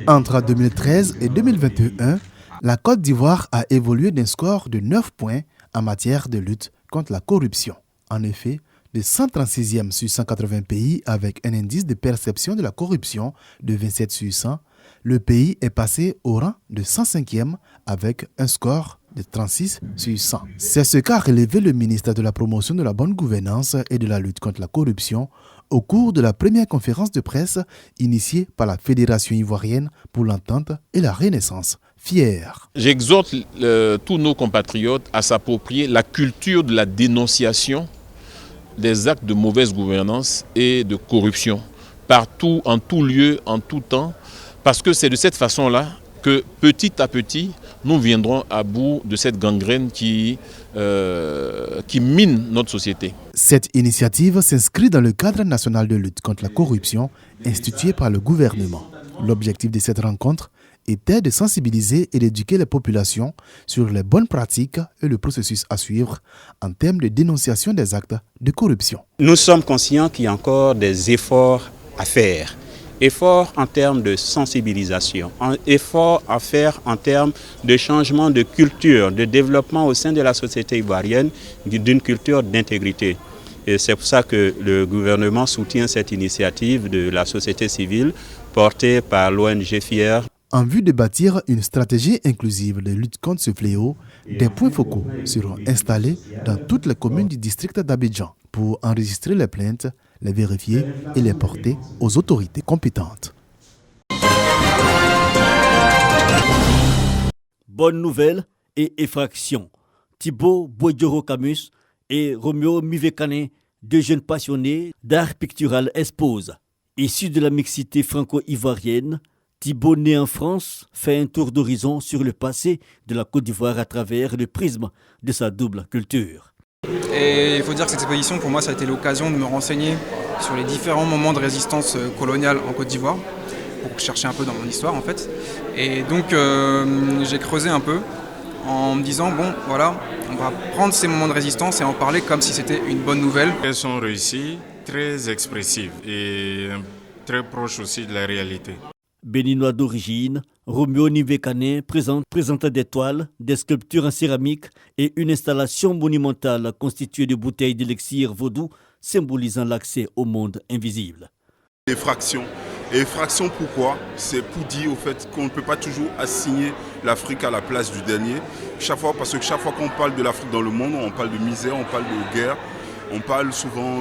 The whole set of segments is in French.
Entre 2013 et 2021, la Côte d'Ivoire a évolué d'un score de 9 points en matière de lutte contre la corruption. En effet, de 136e sur 180 pays avec un indice de perception de la corruption de 27 sur 100, le pays est passé au rang de 105e avec un score de 36 sur 100. C'est ce qu'a relevé le ministre de la Promotion de la bonne gouvernance et de la lutte contre la corruption au cours de la première conférence de presse initiée par la Fédération ivoirienne pour l'entente et la renaissance. Fier. J'exhorte tous nos compatriotes à s'approprier la culture de la dénonciation des actes de mauvaise gouvernance et de corruption, partout, en tout lieu, en tout temps, parce que c'est de cette façon-là que petit à petit, nous viendrons à bout de cette gangrène qui mine notre société. Cette initiative s'inscrit dans le cadre national de lutte contre la corruption institué par le gouvernement. L'objectif de cette rencontre était de sensibiliser et d'éduquer les populations sur les bonnes pratiques et le processus à suivre en termes de dénonciation des actes de corruption. Nous sommes conscients qu'il y a encore des efforts à faire. Efforts en termes de sensibilisation, efforts à faire en termes de changement de culture, de développement au sein de la société ivoirienne d'une culture d'intégrité. Et c'est pour ça que le gouvernement soutient cette initiative de la société civile portée par l'ONG FIER. En vue de bâtir une stratégie inclusive de lutte contre ce fléau, des points focaux seront installés dans toutes les communes du district d'Abidjan pour enregistrer les plaintes, les vérifier et les porter aux autorités compétentes. Bonne nouvelle et effraction. Thibaut Boidjoro-Camus et Roméo Mivekane, deux jeunes passionnés d'art pictural, exposent. Issus de la mixité franco-ivoirienne, Thibaut, né en France, fait un tour d'horizon sur le passé de la Côte d'Ivoire à travers le prisme de sa double culture. Et il faut dire que cette exposition, pour moi, ça a été l'occasion de me renseigner sur les différents moments de résistance coloniale en Côte d'Ivoire, pour chercher un peu dans mon histoire en fait. Et donc j'ai creusé un peu en me disant, bon voilà, on va prendre ces moments de résistance et en parler comme si c'était une bonne nouvelle. Elles sont réussies, très expressives et très proches aussi de la réalité. Béninois d'origine, Roméo Mivekane présente des toiles, des sculptures en céramique et une installation monumentale constituée de bouteilles d'élixir vaudou symbolisant l'accès au monde invisible. Effraction. Et effraction pourquoi? C'est pour dire au fait qu'on ne peut pas toujours assigner l'Afrique à la place du dernier. Parce que chaque fois qu'on parle de l'Afrique dans le monde, on parle de misère, on parle de guerre. On parle souvent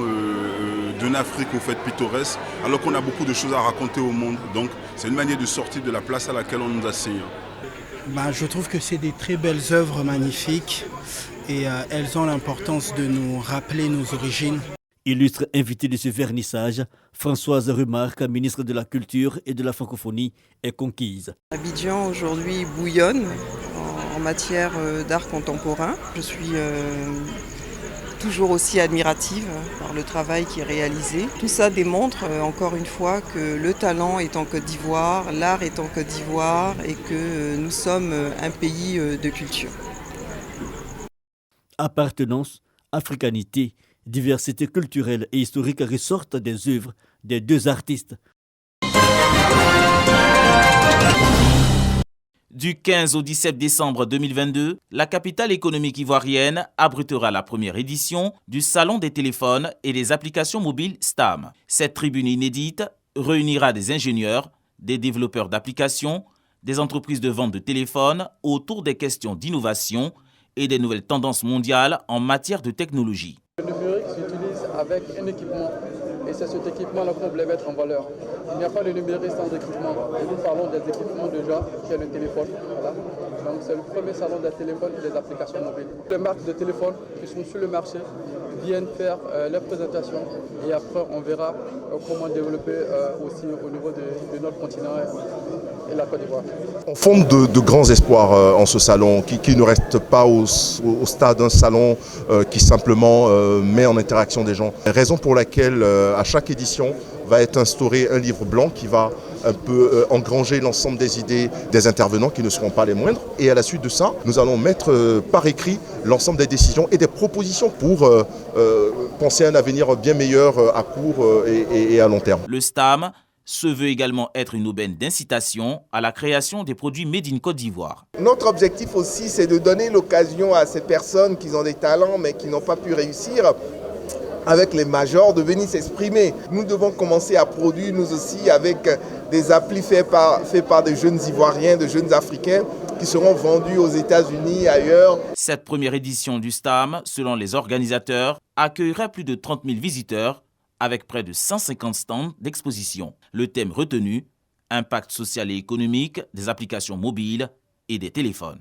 d'une Afrique au fait pittoresque, alors qu'on a beaucoup de choses à raconter au monde. Donc c'est une manière de sortir de la place à laquelle on nous assigne. Je trouve que c'est des très belles œuvres magnifiques et elles ont l'importance de nous rappeler nos origines. Illustre invité de ce vernissage, Françoise Remarque, ministre de la Culture et de la Francophonie, est conquise. Abidjan aujourd'hui bouillonne en matière d'art contemporain. Je suis toujours aussi admirative par le travail qui est réalisé. Tout ça démontre encore une fois que le talent est en Côte d'Ivoire, l'art est en Côte d'Ivoire et que nous sommes un pays de culture. Appartenance, africanité, diversité culturelle et historique ressortent des œuvres des deux artistes. Du 15 au 17 décembre 2022, la capitale économique ivoirienne abritera la première édition du Salon des téléphones et des applications mobiles STAM. Cette tribune inédite réunira des ingénieurs, des développeurs d'applications, des entreprises de vente de téléphones autour des questions d'innovation et des nouvelles tendances mondiales en matière de technologie. Le numérique s'utilise avec un équipement et c'est cet équipement-là qu'on voulait mettre en valeur. Il n'y a pas de numérique sans équipement. Et nous parlons des équipements déjà, qui est le téléphone. Voilà. Donc c'est le premier salon des téléphones et des applications mobiles. Les marques de téléphones qui sont sur le marché viennent faire leurs présentations et après on verra comment développer aussi au niveau de notre continent et la Côte d'Ivoire. On fonde de grands espoirs en ce salon qui ne reste pas au stade d'un salon qui simplement met en interaction des gens. Raison pour laquelle à chaque édition va être instauré un livre blanc qui va un peu engranger l'ensemble des idées des intervenants qui ne seront pas les moindres. Et à la suite de ça, nous allons mettre par écrit l'ensemble des décisions et des propositions pour penser à un avenir bien meilleur à court et à long terme. Le STAM, se veut également être une aubaine d'incitation à la création des produits made in Côte d'Ivoire. Notre objectif aussi, c'est de donner l'occasion à ces personnes qui ont des talents mais qui n'ont pas pu réussir avec les majors de venir s'exprimer. Nous devons commencer à produire nous aussi avec des applis faits par des jeunes Ivoiriens, de jeunes Africains qui seront vendus aux États-Unis et ailleurs. Cette première édition du STAM, selon les organisateurs, accueillera plus de 30 000 visiteurs avec près de 150 stands d'exposition. Le thème retenu, impact social et économique des applications mobiles et des téléphones.